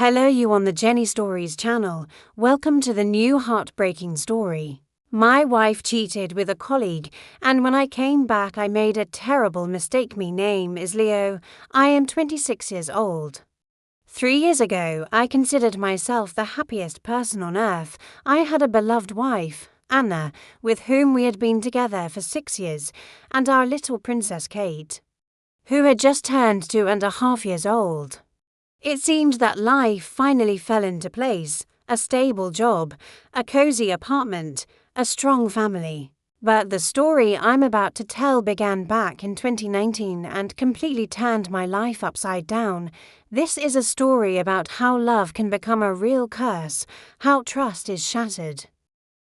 Hello, you on the Jenny Stories channel. Welcome to the new heartbreaking story. My wife cheated with a colleague, and when I came back, I made a terrible mistake. My name is Leo. I am 26 years old. 3 years ago, I considered myself the happiest person on earth. I had a beloved wife, Anna, with whom we had been together for 6 years, and our little princess Kate, who had just turned 2.5 years old. It seemed that life finally fell into place, a stable job, a cozy apartment, a strong family. But the story I'm about to tell began back in 2019 and completely turned my life upside down. This is a story about how love can become a real curse, how trust is shattered,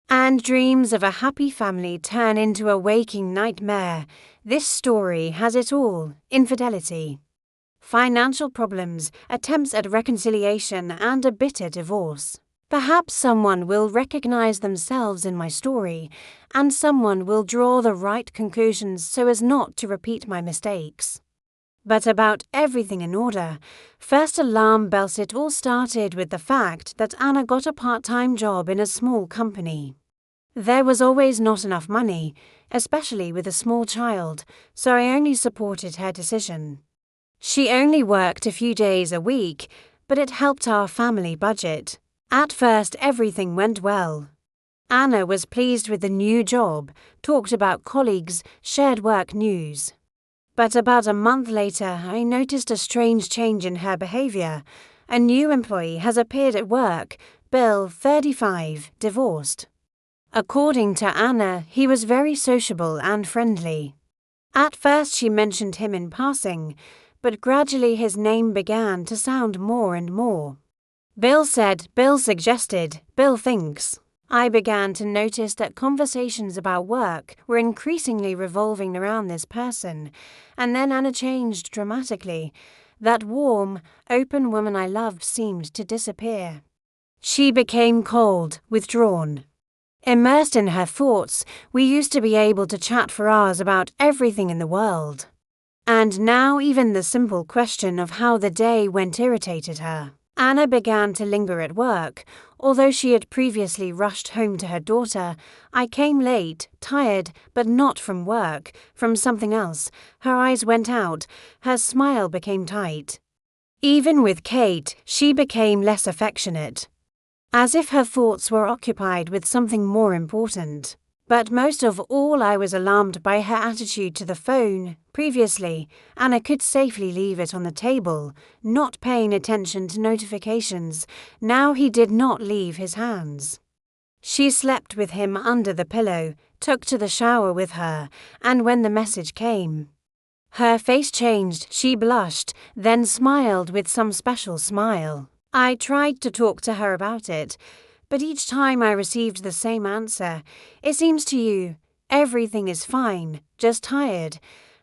and dreams of a happy family turn into a waking nightmare. This story has it all: infidelity, financial problems, attempts at reconciliation, and a bitter divorce. Perhaps someone will recognize themselves in my story, and someone will draw the right conclusions so as not to repeat my mistakes. But about everything in order, first alarm bells. It all started with the fact that Anna got a part-time job in a small company. There was always not enough money, especially with a small child, so I only supported her decision. She only worked a few days a week, but it helped our family budget. At first, everything went well. Anna was pleased with the new job, talked about colleagues, shared work news. But about a month later, I noticed a strange change in her behavior. A new employee has appeared at work, Bill, 35, divorced. According to Anna, he was very sociable and friendly. At first, she mentioned him in passing, but gradually his name began to sound more and more. Bill said, Bill suggested, Bill thinks. I began to notice that conversations about work were increasingly revolving around this person, and then Anna changed dramatically. That warm, open woman I loved seemed to disappear. She became cold, withdrawn. Immersed in her thoughts, we used to be able to chat for hours about everything in the world. And now even the simple question of how the day went irritated her. Anna began to linger at work. Although she had previously rushed home to her daughter, I came late, tired, but not from work, from something else. Her eyes went out, her smile became tight. Even with Kate, she became less affectionate, as if her thoughts were occupied with something more important. But most of all, I was alarmed by her attitude to the phone. Previously, Anna could safely leave it on the table, not paying attention to notifications. Now he did not leave his hands. She slept with him under the pillow, took to the shower with her, and when the message came, her face changed. She blushed, then smiled with some special smile. I tried to talk to her about it, but each time I received the same answer. It seems to you, everything is fine, just tired.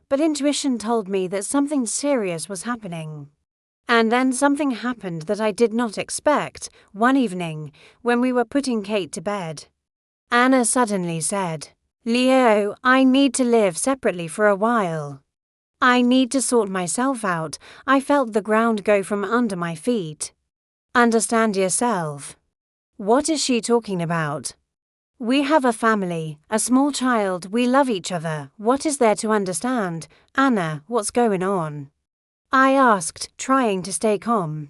But intuition told me that something serious was happening. And then something happened that I did not expect. One evening, when we were putting Kate to bed, Anna suddenly said, Leo, I need to live separately for a while. I need to sort myself out. I felt the ground go from under my feet. Understand yourself. What is she talking about? We have a family, a small child, we love each other. What is there to understand? Anna, what's going on? I asked, trying to stay calm.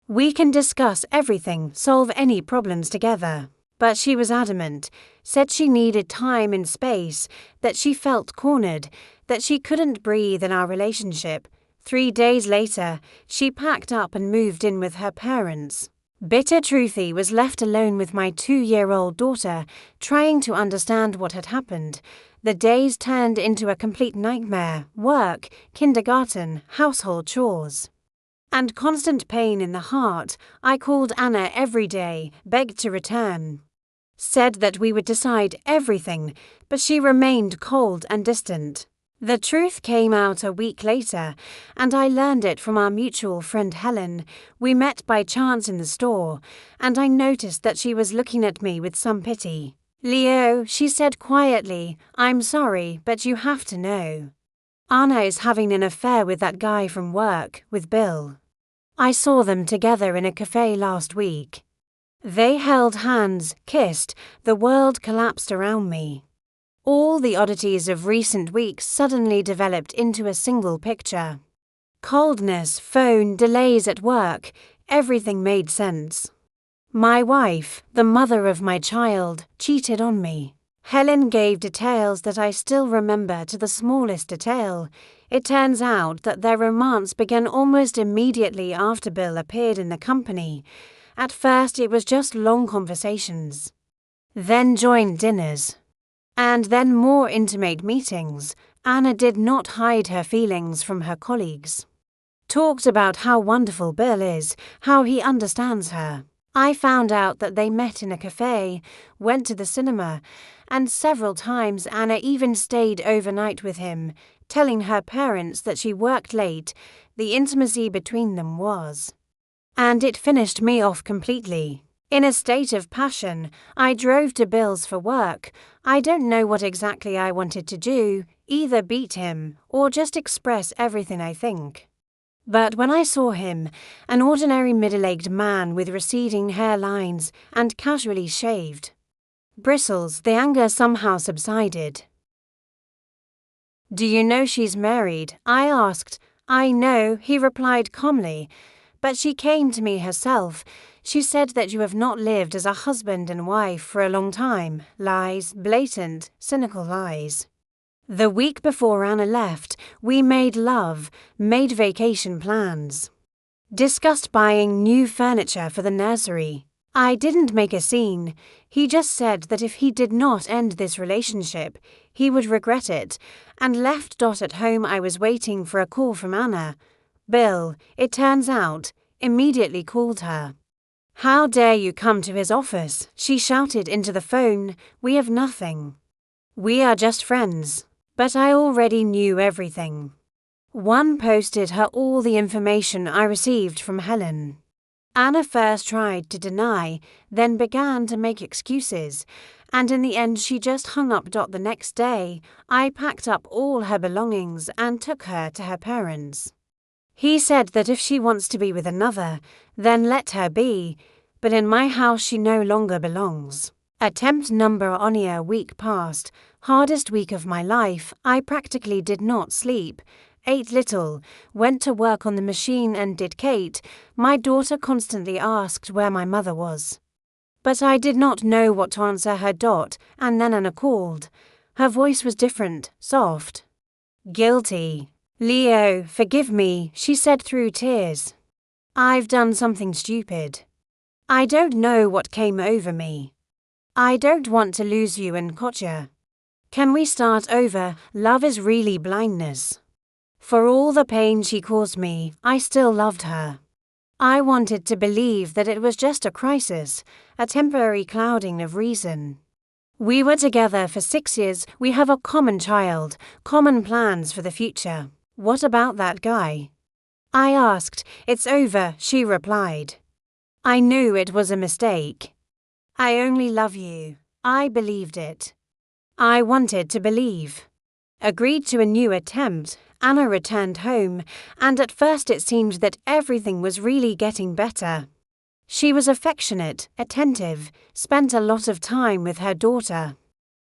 We can discuss everything, solve any problems together. But she was adamant, said she needed time and space, that she felt cornered, that she couldn't breathe in our relationship. 3 days later, she packed up and moved in with her parents. Bitter Truthy was left alone with my 2-year-old daughter, trying to understand what had happened. The days turned into a complete nightmare: work, kindergarten, household chores, and constant pain in the heart. I called Anna every day, begged to return, said that we would decide everything, but she remained cold and distant. The truth came out a week later, and I learned it from our mutual friend Helen. We met by chance in the store, and I noticed that she was looking at me with some pity. Leo, she said quietly, I'm sorry, but you have to know. Anna is having an affair with that guy from work, with Bill. I saw them together in a cafe last week. They held hands, kissed, the world collapsed around me. All the oddities of recent weeks suddenly developed into a single picture. Coldness, phone, delays at work, everything made sense. My wife, the mother of my child, cheated on me. Helen gave details that I still remember to the smallest detail. It turns out that their romance began almost immediately after Bill appeared in the company. At first it was just long conversations. Then joint dinners. And then more intimate meetings. Anna did not hide her feelings from her colleagues. Talked about how wonderful Bill is, how he understands her. I found out that they met in a cafe, went to the cinema, and several times Anna even stayed overnight with him, telling her parents that she worked late. The intimacy between them was. And it finished me off completely. In a state of passion, I drove to Bill's for work. I don't know what exactly I wanted to do, either beat him or just express everything I think. But when I saw him, an ordinary middle-aged man with receding hairlines and casually shaved bristles, the anger somehow subsided. "Do you know she's married?" I asked. "I know," he replied calmly. "But she came to me herself. She said that you have not lived as a husband and wife for a long time. Lies, blatant, cynical lies." The week before Anna left, we made love, made vacation plans, discussed buying new furniture for the nursery. I didn't make a scene. He just said that if he did not end this relationship, he would regret it, and left. At home I was waiting for a call from Anna. Bill, it turns out, immediately called her. "How dare you come to his office?" she shouted into the phone. "We have nothing. We are just friends." But I already knew everything. One posted her all the information I received from Helen. Anna first tried to deny, then began to make excuses, and in the end she just hung up. The next day, I packed up all her belongings and took her to her parents. He said that if she wants to be with another, then let her be, but in my house she no longer belongs. Attempt number on a week passed. Hardest week of my life. I practically did not sleep, ate little, went to work on the machine and did Kate. My daughter constantly asked where my mother was. But I did not know what to answer her. And then Anna called. Her voice was different, soft. "Guilty. Leo, forgive me," she said through tears. "I've done something stupid. I don't know what came over me. I don't want to lose you and Kotya. Can we start over? Love is really blindness. For all the pain she caused me, I still loved her. I wanted to believe that it was just a crisis, a temporary clouding of reason. We were together for 6 years, we have a common child, common plans for the future. What about that guy?" I asked. "It's over," she replied. I knew it was a mistake. "I only love you." I believed it. I wanted to believe. Agreed to a new attempt. Anna returned home, and at first it seemed that everything was really getting better. She was affectionate, attentive, spent a lot of time with her daughter.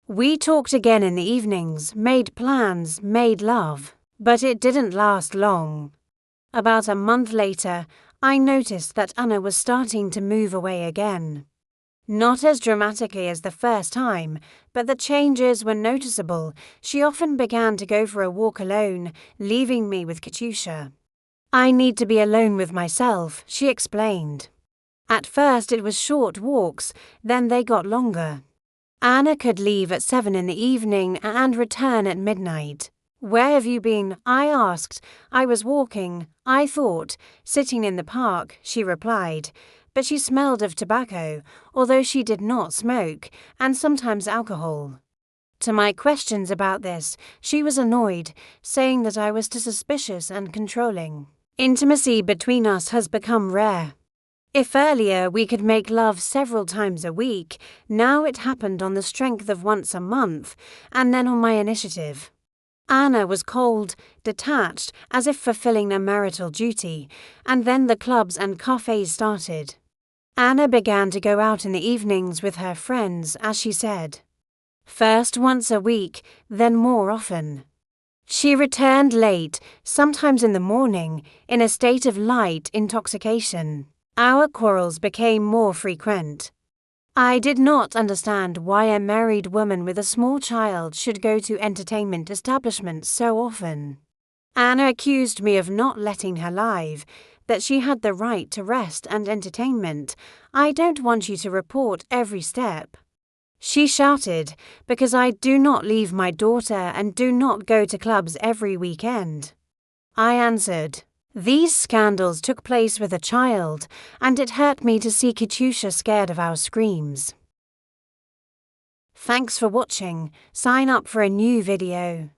We talked again in the evenings, made plans, made love. But it didn't last long. About a month later, I noticed that Anna was starting to move away again. Not as dramatically as the first time, but the changes were noticeable. She often began to go for a walk alone, leaving me with Katusha. "I need to be alone with myself," she explained. At first it was short walks, then they got longer. Anna could leave at 7 in the evening and return at midnight. "Where have you been?" I asked. "I was walking, I thought, sitting in the park," she replied. But she smelled of tobacco, although she did not smoke, and sometimes alcohol. To my questions about this, she was annoyed, saying that I was too suspicious and controlling. Intimacy between us has become rare. If earlier we could make love several times a week, now it happened on the strength of once a month, and then on my initiative. Anna was cold, detached, as if fulfilling a marital duty, and then the clubs and cafes started. Anna began to go out in the evenings with her friends, as she said. First once a week, then more often. She returned late, sometimes in the morning, in a state of light intoxication. Our quarrels became more frequent. I did not understand why a married woman with a small child should go to entertainment establishments so often. Anna accused me of not letting her live, that she had the right to rest and entertainment. I don't want you to report every step. She shouted, because I do not leave my daughter and do not go to clubs every weekend. I answered, these scandals took place with a child, and it hurt me to see Katusha scared of our screams. Thanks for watching. Sign up for a new video.